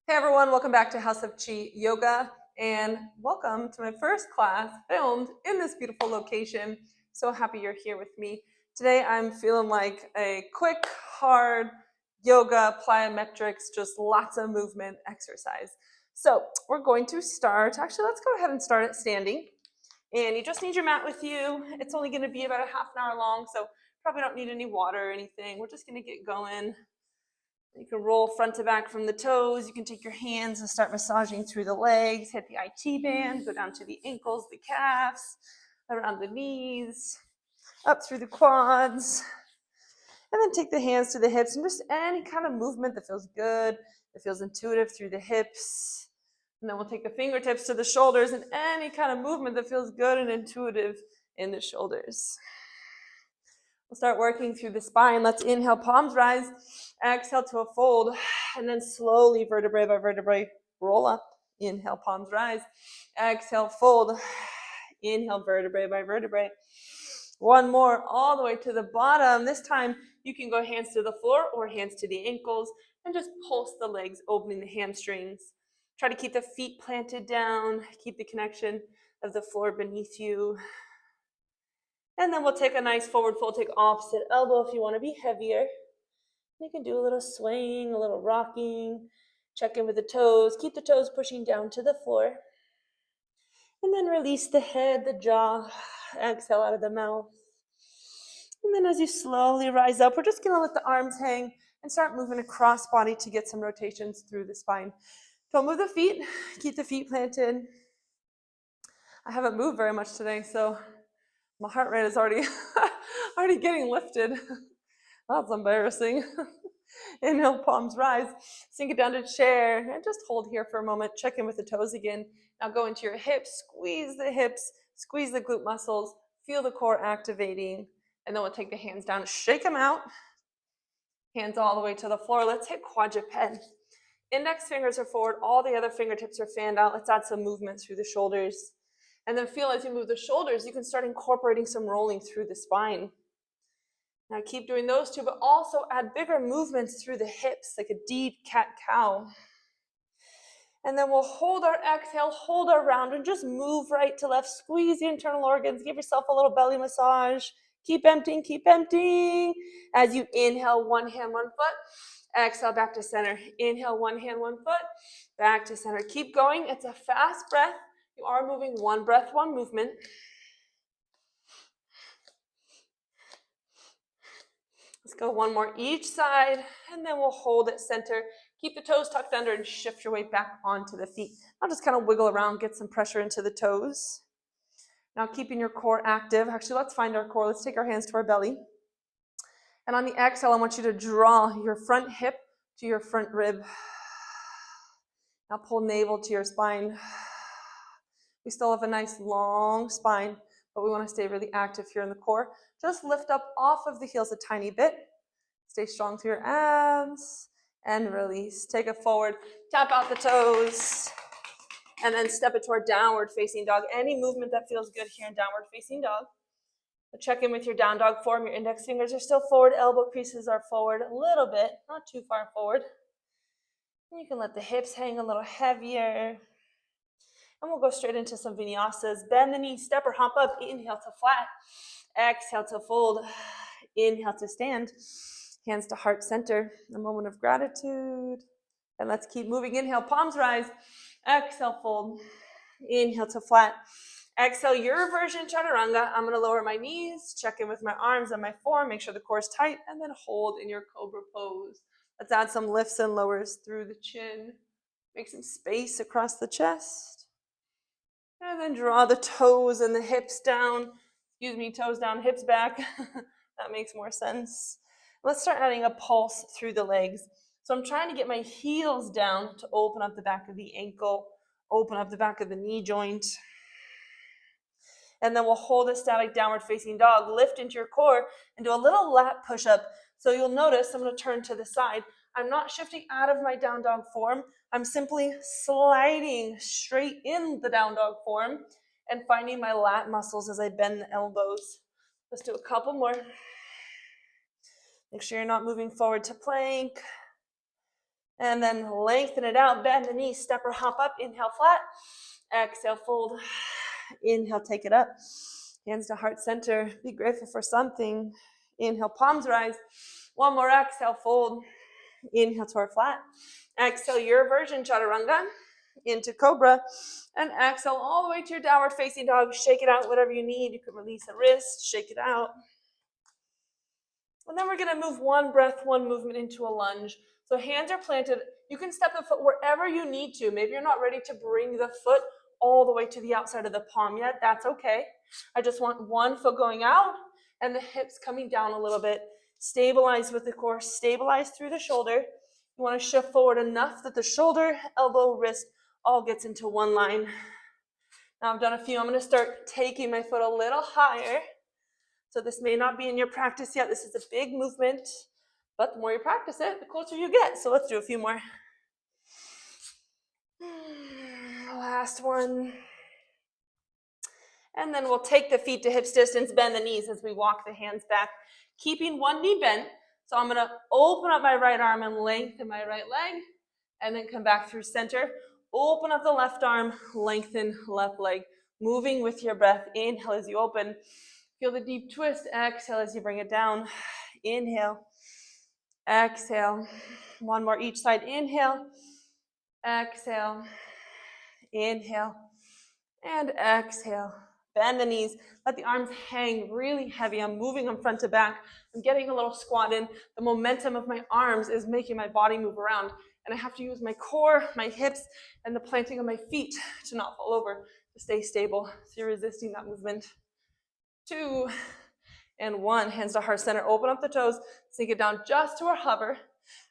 Hey everyone, welcome back to House of Chi Yoga and welcome to my first class filmed in this beautiful location. So happy you're here with me. Today I'm feeling like a quick, hard yoga, plyometrics, just lots of movement exercise. So we're going to start, actually let's go ahead and start it standing. And you just need your mat with you. It's only going to be about a half an hour long, so probably don't need any water or anything. We're just going to get going. You can roll front to back from the toes. You can take your hands and start massaging through the legs, hit the IT band, go down to the ankles, the calves, around the knees, up through the quads. And then take the hands to the hips and just any kind of movement that feels good, that feels intuitive through the hips. And then we'll take the fingertips to the shoulders and any kind of movement that feels good and intuitive in the shoulders. We'll start working through the spine. Let's inhale, palms rise. Exhale to a fold. And then slowly, vertebrae by vertebrae, roll up. Inhale, palms rise. Exhale, fold. Inhale, vertebrae by vertebrae. One more, all the way to the bottom. This time, you can go hands to the floor or hands to the ankles and just pulse the legs, opening the hamstrings. Try to keep the feet planted down. Keep the connection of the floor beneath you. And then we'll take a nice forward fold, take opposite elbow if you want to be heavier. You can do a little swaying, a little rocking. Check in with the toes. Keep the toes pushing down to the floor. And then release the head, the jaw. Exhale out of the mouth. And then as you slowly rise up, we're just going to let the arms hang and start moving across body to get some rotations through the spine. Don't move the feet. Keep the feet planted. I haven't moved very much today, so my heart rate is already getting lifted. That's embarrassing. Inhale, palms rise. Sink it down to chair and just hold here for a moment. Check in with the toes again. Now go into your hips. Squeeze the hips. Squeeze the glute muscles. Feel the core activating. And then we'll take the hands down. Shake them out. Hands all the way to the floor. Let's hit quadruped. Index fingers are forward. All the other fingertips are fanned out. Let's add some movement through the shoulders. And then feel as you move the shoulders, you can start incorporating some rolling through the spine. Now keep doing those two, but also add bigger movements through the hips, like a deep cat-cow. And then we'll hold our exhale, hold our round, and just move right to left. Squeeze the internal organs. Give yourself a little belly massage. Keep emptying, keep emptying. As you inhale, one hand, one foot. Exhale, back to center. Inhale, one hand, one foot. Back to center. Keep going. It's a fast breath. You are moving one breath, one movement. Let's go one more each side, and then we'll hold at center. Keep the toes tucked under and shift your weight back onto the feet. Now just kind of wiggle around, get some pressure into the toes. Now keeping your core active. Actually, let's find our core. Let's take our hands to our belly. And on the exhale, I want you to draw your front hip to your front rib. Now pull navel to your spine. We still have a nice long spine, but we want to stay really active here in the core. Just lift up off of the heels a tiny bit. Stay strong through your abs and release. Take it forward, tap out the toes, and then step it toward downward facing dog. Any movement that feels good here in downward facing dog. So check in with your down dog form. Your index fingers are still forward. Elbow creases are forward a little bit, not too far forward. And you can let the hips hang a little heavier. And we'll go straight into some vinyasas. Bend the knees, step or hop up. Inhale to flat. Exhale to fold. Inhale to stand. Hands to heart center. A moment of gratitude. And let's keep moving. Inhale, palms rise. Exhale, fold. Inhale to flat. Exhale, your version chaturanga. I'm going to lower my knees, check in with my arms and my form, make sure the core is tight, and then hold in your cobra pose. Let's add some lifts and lowers through the chin. Make some space across the chest. And then draw the toes and the hips down. Excuse me, toes down, hips back. That makes more sense. Let's start adding a pulse through the legs. So I'm trying to get my heels down to open up the back of the ankle, open up the back of the knee joint. And then we'll hold a static downward facing dog. Lift into your core and do a little lat push-up. So you'll notice I'm going to turn to the side. I'm not shifting out of my down dog form. I'm simply sliding straight in the down dog form and finding my lat muscles as I bend the elbows. Let's do a couple more. Make sure you're not moving forward to plank. And then lengthen it out, bend the knees, step or hop up, inhale flat, exhale, fold, inhale, take it up, hands to heart center, be grateful for something, inhale, palms rise, one more, exhale, fold, inhale, toward flat, exhale, your version, chaturanga, into cobra, and exhale all the way to your downward facing dog, shake it out, whatever you need, you can release a wrist, shake it out, and then we're gonna move one breath, one movement into a lunge. So hands are planted. You can step the foot wherever you need to. Maybe you're not ready to bring the foot all the way to the outside of the palm yet. That's okay. I just want one foot going out and the hips coming down a little bit. Stabilize with the core, stabilize through the shoulder. You want to shift forward enough that the shoulder, elbow, wrist all gets into one line. Now I've done a few. I'm going to start taking my foot a little higher. So this may not be in your practice yet. This is a big movement, but the more you practice it, the closer you get. So let's do a few more. Last one. And then we'll take the feet to hips distance, bend the knees as we walk the hands back, keeping one knee bent. So I'm going to open up my right arm and lengthen my right leg, and then come back through center. Open up the left arm, lengthen left leg, moving with your breath. Inhale as you open. Feel the deep twist. Exhale as you bring it down. Inhale. Exhale. One more each side. Inhale. Exhale. Inhale. And exhale. Bend the knees. Let the arms hang really heavy. I'm moving them front to back. I'm getting a little squat in. The momentum of my arms is making my body move around. And I have to use my core, my hips, and the planting of my feet to not fall over, to stay stable. So you're resisting that movement. 2 and 1. Hands to heart center. Open up the toes. Sink it down just to a hover.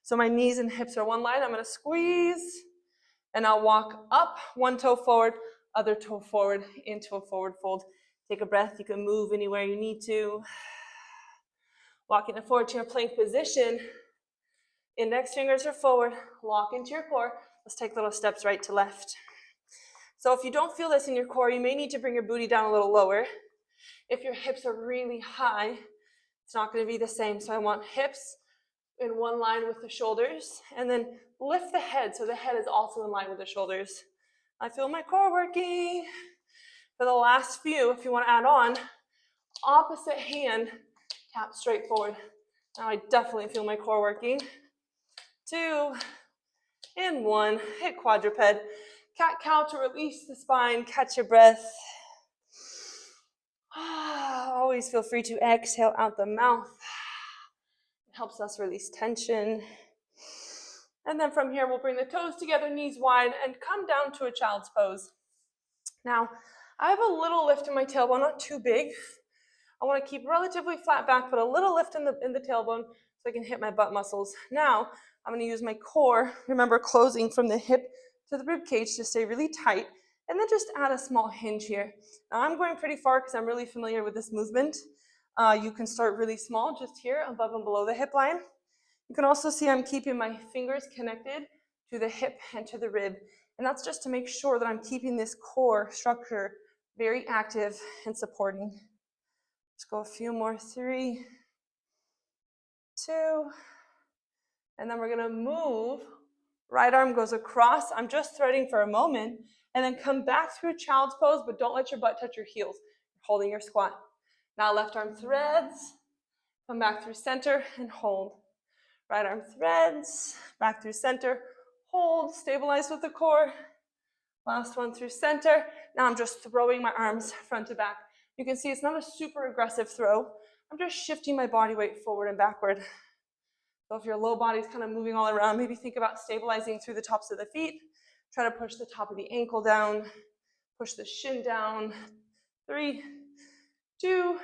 So my knees and hips are one line. I'm going to squeeze. And I'll walk up, one toe forward, other toe forward into a forward fold. Take a breath. You can move anywhere you need to. Walking it forward to your plank position. Index fingers are forward. Lock into your core. Let's take little steps right to left. So if you don't feel this in your core, you may need to bring your booty down a little lower. If your hips are really high, it's not going to be the same. So I want hips in one line with the shoulders, and then lift the head so the head is also in line with the shoulders. I feel my core working. For the last few, if you want to add on, opposite hand, tap straight forward. Now I definitely feel my core working. 2 and 1, hit quadruped. Cat-cow to release the spine, catch your breath. Always feel free to exhale out the mouth. It helps us release tension. And then from here, we'll bring the toes together, knees wide, and come down to a child's pose. Now, I have a little lift in my tailbone, not too big. I want to keep relatively flat back, but a little lift in the tailbone so I can hit my butt muscles. Now, I'm going to use my core, remember closing from the hip to the rib cage to stay really tight, and then just add a small hinge here. Now, I'm going pretty far because I'm really familiar with this movement. You can start really small, just here, above and below the hip line. You can also see I'm keeping my fingers connected to the hip and to the rib. And that's just to make sure that I'm keeping this core structure very active and supporting. Let's go a few more. 3, 2, and then we're gonna move. Right arm goes across. I'm just threading for a moment, and then come back through a child's pose, but don't let your butt touch your heels. You're holding your squat. Now left arm threads, come back through center and hold. Right arm threads, back through center, hold, stabilize with the core. Last one through center. Now I'm just throwing my arms front to back. You can see it's not a super aggressive throw. I'm just shifting my body weight forward and backward. So if your low body's kind of moving all around, maybe think about stabilizing through the tops of the feet. Try to push the top of the ankle down, push the shin down. 3, 2,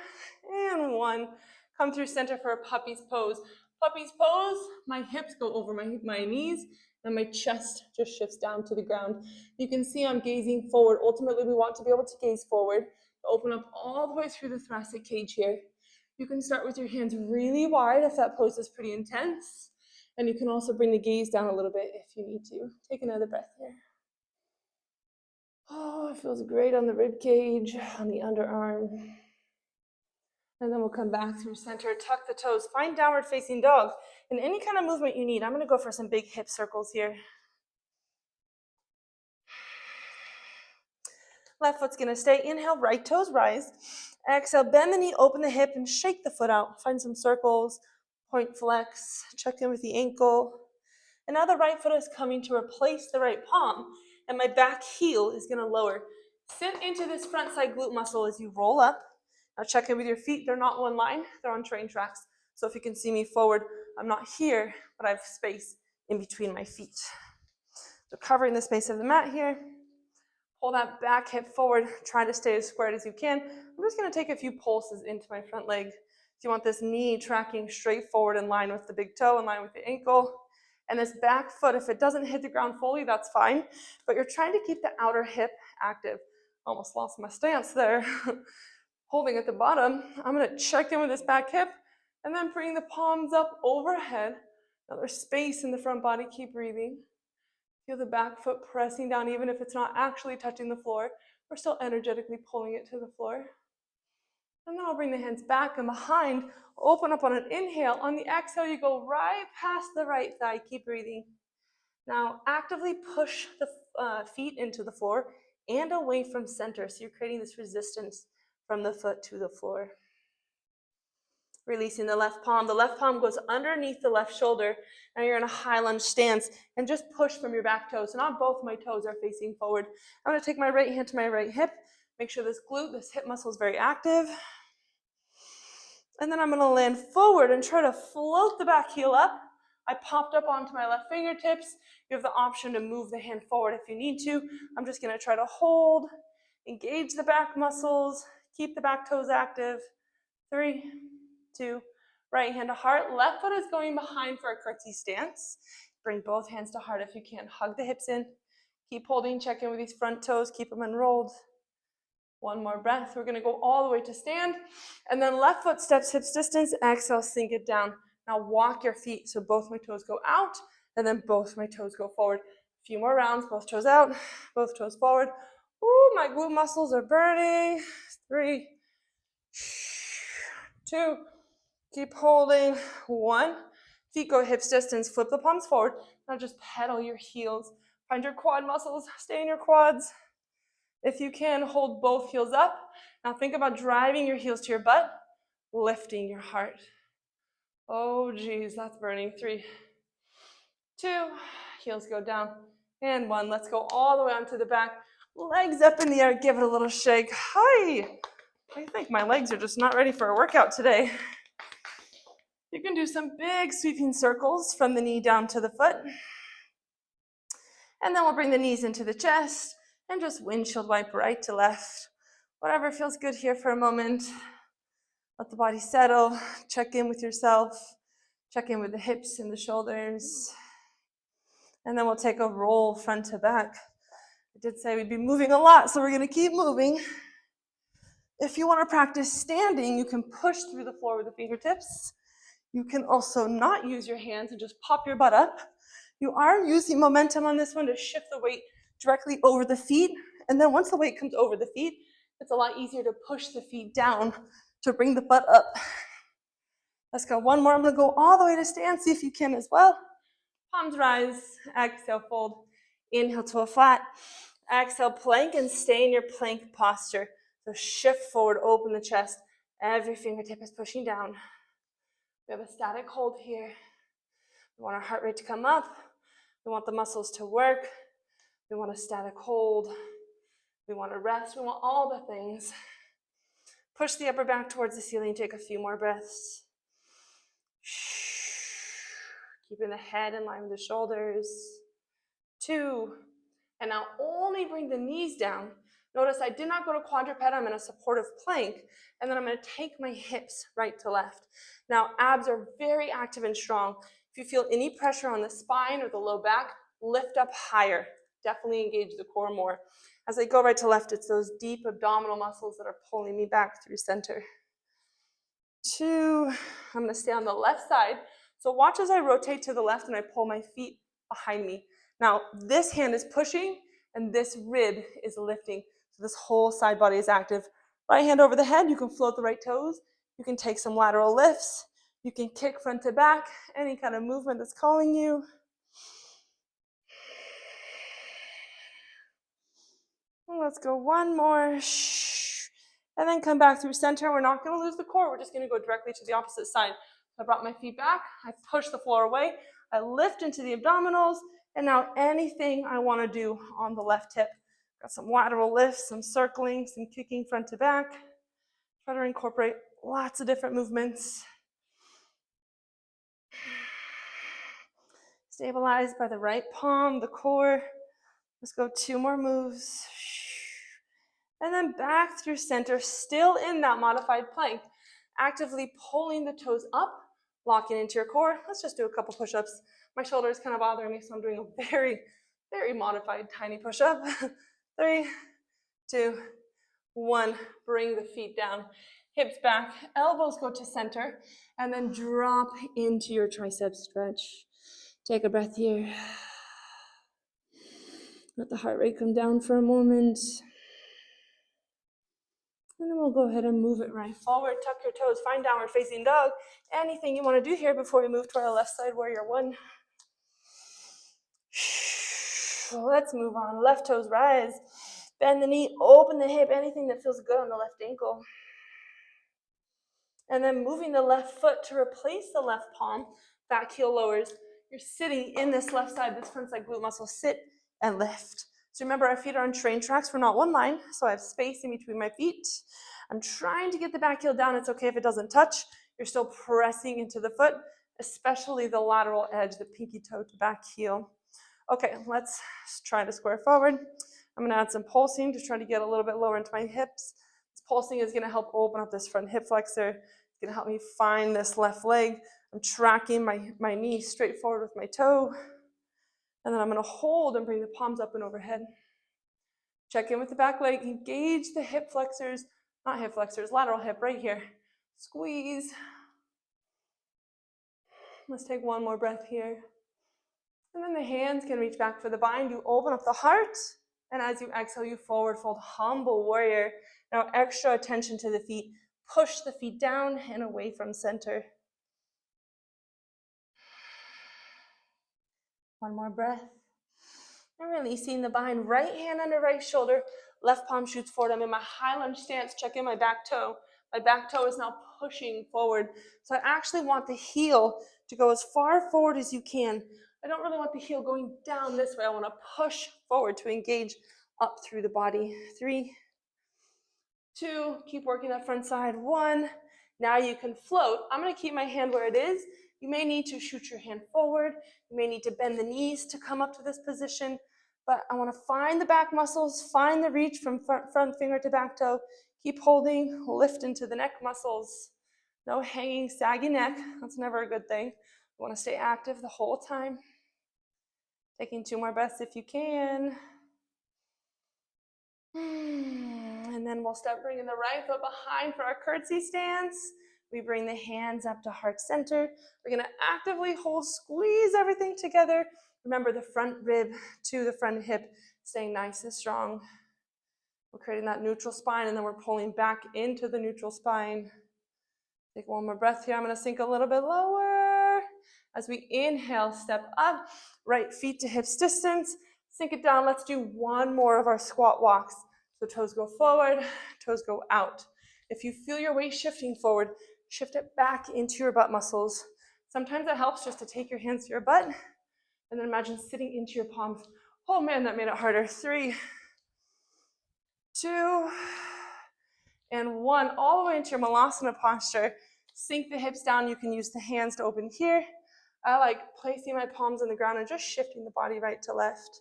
and 1. Come through center for a puppy's pose. Puppy's pose, my hips go over my knees, and my chest just shifts down to the ground. You can see I'm gazing forward. Ultimately, we want to be able to gaze forward, open up all the way through the thoracic cage here. You can start with your hands really wide if that pose is pretty intense. And you can also bring the gaze down a little bit if you need to. Take another breath here. Oh, it feels great on the rib cage, on the underarm. And then we'll come back through center, tuck the toes, find downward facing dog. And any kind of movement you need. I'm gonna go for some big hip circles here. Left foot's gonna stay. Inhale, right toes rise. Exhale, bend the knee, open the hip, and shake the foot out. Find some circles, point flex, check in with the ankle. And now the right foot is coming to replace the right palm, and my back heel is gonna lower. Sink into this front side glute muscle as you roll up. Now check in with your feet. They're not one line, they're on train tracks. So if you can see me forward, I'm not here, but I have space in between my feet. So covering the space of the mat here. Pull that back hip forward. Try to stay as squared as you can. I'm just going to take a few pulses into my front leg. So you want this knee tracking straight forward in line with the big toe, in line with the ankle. And this back foot, if it doesn't hit the ground fully, that's fine. But you're trying to keep the outer hip active. Almost lost my stance there. Holding at the bottom. I'm going to check in with this back hip and then bring the palms up overhead. Now there's space in the front body. Keep breathing. Feel the back foot pressing down, even if it's not actually touching the floor. We're still energetically pulling it to the floor. And then I'll bring the hands back and behind, open up on an inhale. On the exhale, you go right past the right thigh. Keep breathing. Now, actively push the feet into the floor and away from center. So you're creating this resistance from the foot to the floor. Releasing the left palm. The left palm goes underneath the left shoulder. Now you're in a high lunge stance and just push from your back toes. So not both my toes are facing forward. I'm going to take my right hand to my right hip. Make sure this glute, this hip muscle is very active. And then I'm going to land forward and try to float the back heel up. I popped up onto my left fingertips. You have the option to move the hand forward if you need to. I'm just going to try to hold, engage the back muscles, keep the back toes active. 3, 2, right hand to heart. Left foot is going behind for a curtsy stance. Bring both hands to heart if you can. Hug the hips in. Keep holding. Check in with these front toes. Keep them unrolled. One more breath. We're going to go all the way to stand. And then left foot steps hips distance. Exhale, sink it down. Now walk your feet so both my toes go out and then both my toes go forward. A few more rounds. Both toes out. Both toes forward. Ooh, my glute muscles are burning. 3, 2, keep holding. 1, feet go hips distance, flip the palms forward. Now just pedal your heels. Find your quad muscles, stay in your quads. If you can, hold both heels up. Now think about driving your heels to your butt, lifting your heart. Oh geez, that's burning. 3, 2, heels go down. And 1, let's go all the way onto the back. Legs up in the air, give it a little shake. Hi! I think my legs are just not ready for a workout today. You can do some big sweeping circles from the knee down to the foot. And then we'll bring the knees into the chest and just windshield wipe right to left. Whatever feels good here for a moment. Let the body settle. Check in with yourself. Check in with the hips and the shoulders. And then we'll take a roll front to back. I did say we'd be moving a lot, so we're going to keep moving. If you want to practice standing, you can push through the floor with the fingertips. You can also not use your hands and just pop your butt up. You are using momentum on this one to shift the weight directly over the feet. And then once the weight comes over the feet, it's a lot easier to push the feet down to bring the butt up. Let's go. One more. I'm going to go all the way to stand. See if you can as well. Palms rise. Exhale, fold. Inhale to a flat. Exhale, plank, and stay in your plank posture. So shift forward, open the chest. Every fingertip is pushing down. We have a static hold here. We want our heart rate to come up. We want the muscles to work. We want a static hold. We want to rest. We want all the things. Push the upper back towards the ceiling. Take a few more breaths. Keeping the head in line with the shoulders. 2. And now only bring the knees down. Notice I did not go to quadruped. I'm in a supportive plank. And then I'm going to take my hips right to left. Now, abs are very active and strong. If you feel any pressure on the spine or the low back, lift up higher. Definitely engage the core more. As I go right to left, it's those deep abdominal muscles that are pulling me back through center. 2, I'm going to stay on the left side. So watch as I rotate to the left and I pull my feet behind me. Now, this hand is pushing and this rib is lifting. So this whole side body is active. Right hand over the head, you can float the right toes. You can take some lateral lifts. You can kick front to back, any kind of movement that's calling you. And let's go one more. And then come back through center. We're not going to lose the core. We're just going to go directly to the opposite side. I brought my feet back. I push the floor away. I lift into the abdominals. And now anything I want to do on the left hip. Got some lateral lifts, some circling, some kicking front to back. Try to incorporate lots of different movements. Stabilized by the right palm, the core. Let's go 2 more moves. And then back through center, still in that modified plank. Actively pulling the toes up, locking into your core. Let's just do a couple push-ups. My shoulder is kind of bothering me, so I'm doing a very, very modified tiny push-up. 3, 2, 1. Bring the feet down. Hips back, elbows go to center, and then drop into your tricep stretch. Take a breath here. Let the heart rate come down for a moment. And then we'll go ahead and move it right forward. Tuck your toes, find downward facing dog. Anything you want to do here before we move to our left side warrior 1. Let's move on. Left toes rise. Bend the knee, open the hip, anything that feels good on the left ankle. And then moving the left foot to replace the left palm, back heel lowers. You're sitting in this left side, this front side glute muscle. Sit and lift. So remember, our feet are on train tracks. We're not one line, so I have space in between my feet. I'm trying to get the back heel down. It's okay if it doesn't touch. You're still pressing into the foot, especially the lateral edge, the pinky toe to back heel. Okay, let's try to square forward. I'm gonna add some pulsing to try to get a little bit lower into my hips. This pulsing is gonna help open up this front hip flexor. It's gonna help me find this left leg. I'm tracking my knee straight forward with my toe. And then I'm gonna hold and bring the palms up and overhead. Check in with the back leg, engage the hip flexors, not hip flexors, lateral hip right here. Squeeze. Let's take one more breath here. And then the hands can reach back for the bind. You open up the heart, and as you exhale, you forward fold, humble warrior. Now extra attention to the feet. Push the feet down and away from center. One more breath. And releasing the bind. Right hand under right shoulder. Left palm shoots forward. I'm in my high lunge stance. Check in my back toe. My back toe is now pushing forward. So I actually want the heel to go as far forward as you can. I don't really want the heel going down this way. I want to push forward to engage up through the body. 3, 2, keep working that front side. 1, now you can float. I'm going to keep my hand where it is. You may need to shoot your hand forward. You may need to bend the knees to come up to this position. But I want to find the back muscles, find the reach from front finger to back toe. Keep holding, lift into the neck muscles. No hanging, saggy neck. That's never a good thing. You want to stay active the whole time. Taking 2 more breaths if you can. And then we'll start bringing the right foot behind for our curtsy stance. We bring the hands up to heart center. We're going to actively hold, squeeze everything together. Remember the front rib to the front hip, staying nice and strong. We're creating that neutral spine, and then we're pulling back into the neutral spine. Take one more breath here. I'm going to sink a little bit lower. As we inhale, step up, right feet to hips distance. Sink it down. Let's do 1 more of our squat walks. So toes go forward, toes go out. If you feel your weight shifting forward, shift it back into your butt muscles. Sometimes it helps just to take your hands to your butt and then imagine sitting into your palms. Oh man, that made it harder. 3, 2, and 1. All the way into your Malasana posture. Sink the hips down. You can use the hands to open here. I like placing my palms on the ground and just shifting the body right to left.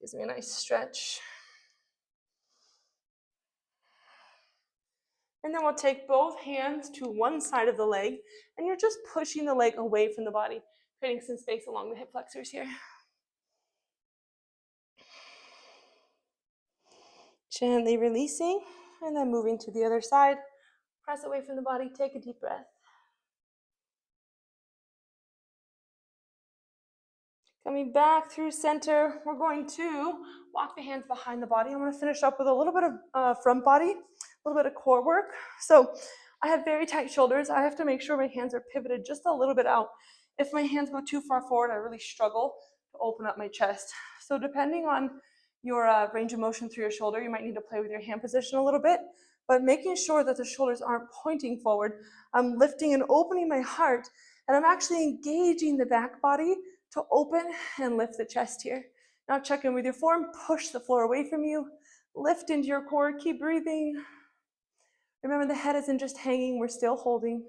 Gives me a nice stretch. And then we'll take both hands to one side of the leg, and you're just pushing the leg away from the body, creating some space along the hip flexors here. Gently releasing, and then moving to the other side. Press away from the body, take a deep breath. Coming back through center, we're going to walk the hands behind the body. I'm going to finish up with a little bit of front body, a little bit of core work. So I have very tight shoulders. I have to make sure my hands are pivoted just a little bit out. If my hands go too far forward, I really struggle to open up my chest. So depending on your range of motion through your shoulder, you might need to play with your hand position a little bit, but making sure that the shoulders aren't pointing forward. I'm lifting and opening my heart, and I'm actually engaging the back body to open and lift the chest here. Now check in with your form, push the floor away from you, lift into your core, keep breathing. Remember, the head isn't just hanging, we're still holding.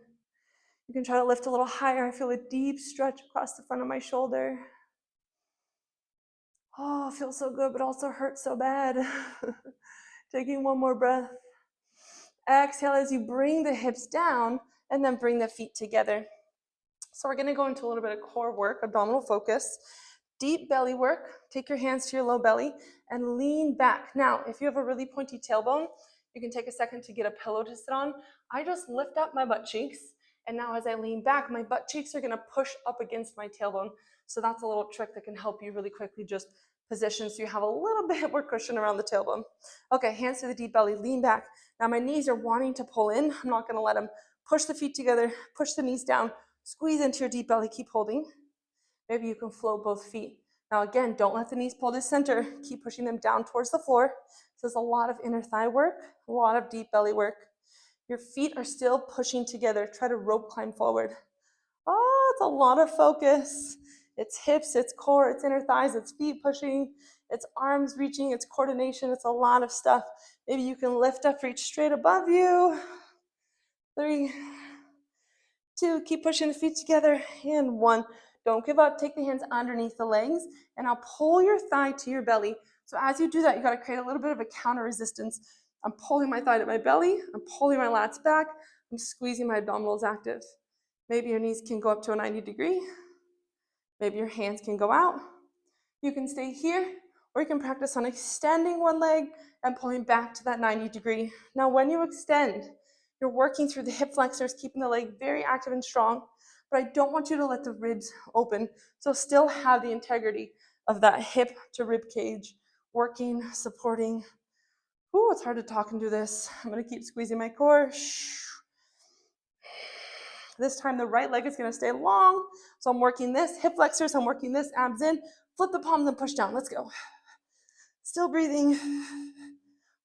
You can try to lift a little higher. I feel a deep stretch across the front of my shoulder. Oh, it feels so good, but also hurts so bad. Taking one more breath. Exhale as you bring the hips down and then bring the feet together. So we're gonna go into a little bit of core work, abdominal focus, deep belly work. Take your hands to your low belly and lean back. Now, if you have a really pointy tailbone, you can take a second to get a pillow to sit on. I just lift up my butt cheeks, and now as I lean back, my butt cheeks are gonna push up against my tailbone. So that's a little trick that can help you really quickly just position so you have a little bit more cushion around the tailbone. Okay, hands to the deep belly, lean back. Now my knees are wanting to pull in. I'm not gonna let them. Push the feet together, push the knees down, squeeze into your deep belly, keep holding. Maybe you can float both feet. Now again, don't let the knees pull to center. Keep pushing them down towards the floor. So there's a lot of inner thigh work, a lot of deep belly work. Your feet are still pushing together. Try to rope climb forward. Oh, it's a lot of focus. It's hips, it's core, it's inner thighs, it's feet pushing, it's arms reaching, it's coordination, it's a lot of stuff. Maybe you can lift up, reach straight above you. 3, 2, keep pushing the feet together, and 1. Don't give up, take the hands underneath the legs, and I'll pull your thigh to your belly. So as you do that, you gotta create a little bit of a counter resistance. I'm pulling my thigh to my belly, I'm pulling my lats back, I'm squeezing my abdominals active. Maybe your knees can go up to a 90 degree. Maybe your hands can go out. You can stay here, or you can practice on extending one leg and pulling back to that 90 degree. Now, when you extend, you're working through the hip flexors, keeping the leg very active and strong, but I don't want you to let the ribs open. So still have the integrity of that hip to rib cage, working, supporting. Ooh, it's hard to talk and do this. I'm gonna keep squeezing my core. This time the right leg is gonna stay long. So I'm working this, hip flexors, I'm working this, abs in, flip the palms and push down. Let's go. Still breathing.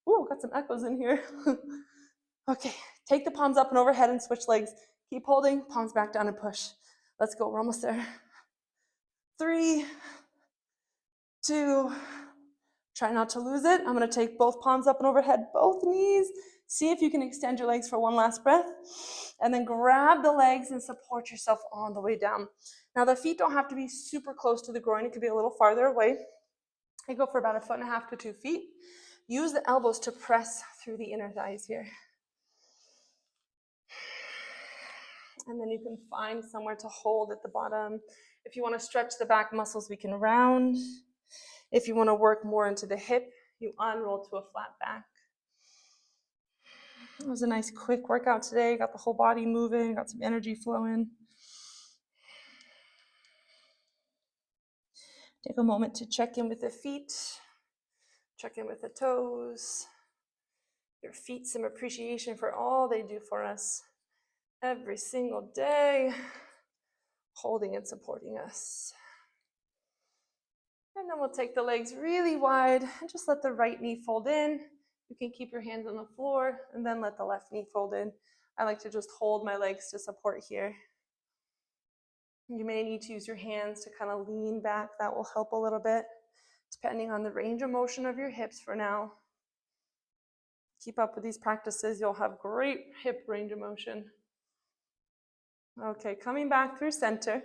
Ooh, got some echoes in here. Okay, take the palms up and overhead and switch legs. Keep holding, palms back down and push. Let's go, we're almost there. 3, 2, try not to lose it. I'm gonna take both palms up and overhead, both knees. See if you can extend your legs for one last breath. And then grab the legs and support yourself on the way down. Now the feet don't have to be super close to the groin. It could be a little farther away. I go for about 1.5 to 2 feet. Use the elbows to press through the inner thighs here. And then you can find somewhere to hold at the bottom. If you want to stretch the back muscles, we can round. If you want to work more into the hip, you unroll to a flat back. It was a nice quick workout today. Got the whole body moving, got some energy flowing. Take a moment to check in with the feet, check in with the toes. Your feet, some appreciation for all they do for us every single day, holding and supporting us. And then we'll take the legs really wide and just let the right knee fold in. You can keep your hands on the floor and then let the left knee fold in. I like to just hold my legs to support here. You may need to use your hands to kind of lean back. That will help a little bit, depending on the range of motion of your hips for now. Keep up with these practices. You'll have great hip range of motion. Okay, coming back through center.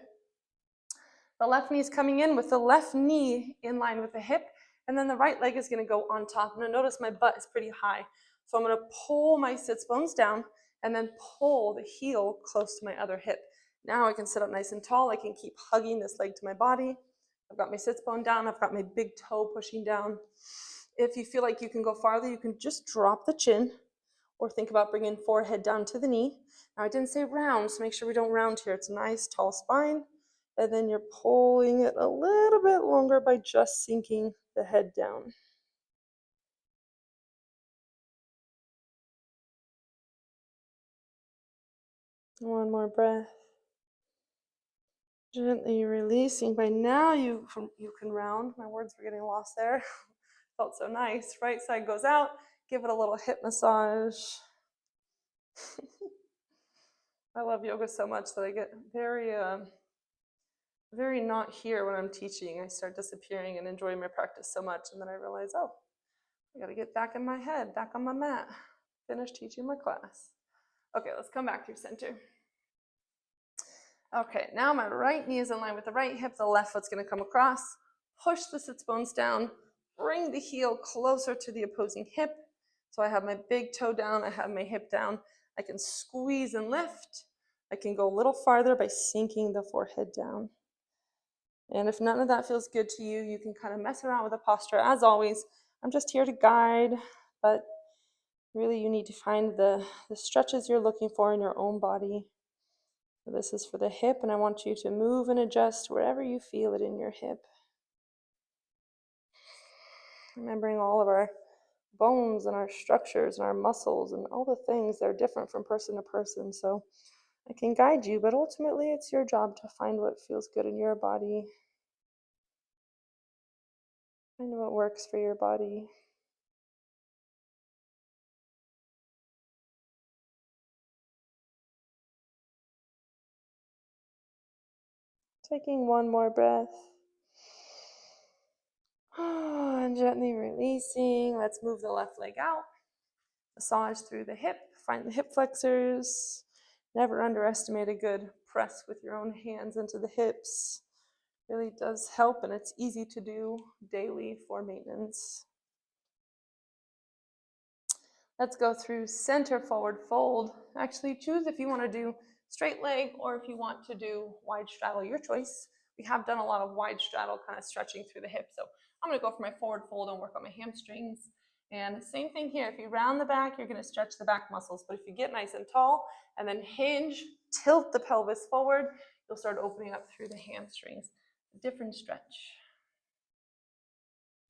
The left knee is coming in with the left knee in line with the hip, and then the right leg is gonna go on top. And notice my butt is pretty high. So I'm gonna pull my sits bones down and then pull the heel close to my other hip. Now I can sit up nice and tall. I can keep hugging this leg to my body. I've got my sits bone down. I've got my big toe pushing down. If you feel like you can go farther, you can just drop the chin or think about bringing forehead down to the knee. Now I didn't say round, so make sure we don't round here. It's a nice tall spine. And then you're pulling it a little bit longer by just sinking the head down. One more breath. Gently releasing. By now you can round. My words were getting lost there. Felt so nice. Right side goes out. Give it a little hip massage. I love yoga so much that I get very not here when I'm teaching. I start disappearing and enjoying my practice so much, and then I realize, oh, I gotta get back in my head, back on my mat, finish teaching my class. Okay, let's come back through center. Okay, now my right knee is in line with the right hip, the left foot's gonna come across, push the sits bones down, bring the heel closer to the opposing hip. So I have my big toe down, I have my hip down. I can squeeze and lift. I can go a little farther by sinking the forehead down. And if none of that feels good to you, you can kind of mess around with the posture. As always, I'm just here to guide, but really you need to find the stretches you're looking for in your own body. So this is for the hip, and I want you to move and adjust wherever you feel it in your hip. Remembering all of our bones and our structures and our muscles and all the things, they're different from person to person. So I can guide you, but ultimately it's your job to find what feels good in your body. Find what works for your body. Taking one more breath. And gently releasing. Let's move the left leg out. Massage through the hip. Find the hip flexors. Never underestimate a good press with your own hands into the hips. Really does help, and it's easy to do daily for maintenance. Let's go through center forward fold. Actually, choose if you want to do straight leg or if you want to do wide straddle, your choice. We have done a lot of wide straddle kind of stretching through the hips. So I'm going to go for my forward fold and work on my hamstrings. And same thing here. If you round the back, you're going to stretch the back muscles. But if you get nice and tall and then hinge, tilt the pelvis forward, you'll start opening up through the hamstrings. Different stretch.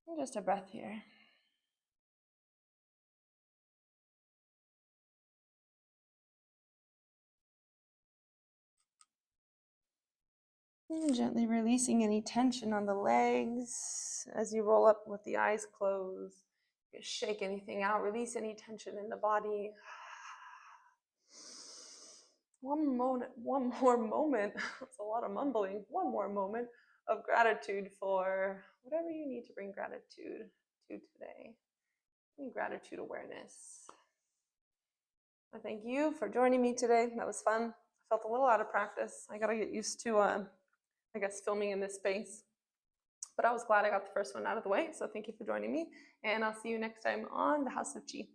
And just a breath here. And gently releasing any tension on the legs as you roll up with the eyes closed. Shake anything out, release any tension in the body. One more moment. That's a lot of mumbling. One more moment of gratitude for whatever you need to bring gratitude to today. Gratitude awareness. I thank you for joining me today. That was fun. I felt a little out of practice. I gotta get used to, I guess, filming in this space. But I was glad I got the first one out of the way. So thank you for joining me. And I'll see you next time on the House of Chi.